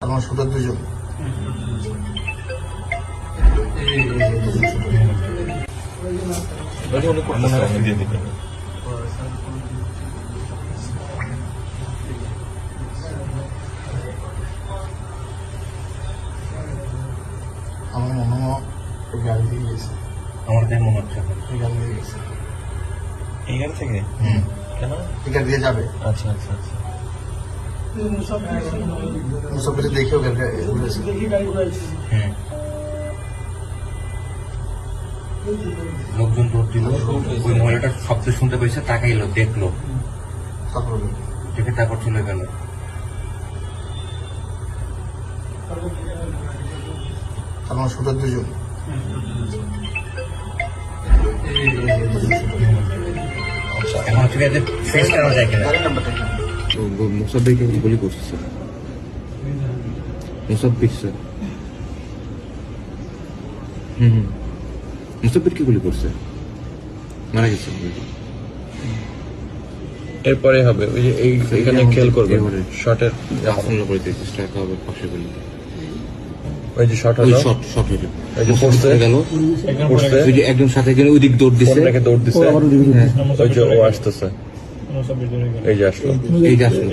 আমার শুধু দুজন আমার মনে হয় গাড়ি দিয়ে গেছে। আমার তাই মনে হচ্ছে গাড়ি দিয়ে গেছে। এই গাড়ি থেকে কেন গাড়ি দিয়ে যাবে। আচ্ছা আচ্ছা আচ্ছা মুসাফির দেখেও গাড়ি ঘুরেছে। হ্যাঁ লোকজন দৌড় দিল, ওই মহিলাটার শব্দ শুনতে পেয়েছে, তাকাইলো, দেখলো, তারপরে দেখে তারপর চলে গেল। আমার শুধু দুজন এখন হচ্ছে যে ফেস করা যায় কিনা। গাড়ির নাম্বারটা কি? মুসাফিরকে গুলি করছে স্যার। মুসাফির স্যার। মুসাফিরকে গুলি করছে, মারা গেছে। এরপরে হবে ওই যে এইখানে খেয়াল করবে শটের আফন্ন করে দিতে চেষ্টা হবে পসিবল। ওই যে শট ওই হলো শট শট হইল, এই যে পড়ছে গেল, পড়ছে ওই যে একজন সাথে গেলে ওই দিক দৌড় দিছে, রেখে দৌড় দিছে, ওই যে ও আসতেছে, এই যে আসলো, এই যে আসলো।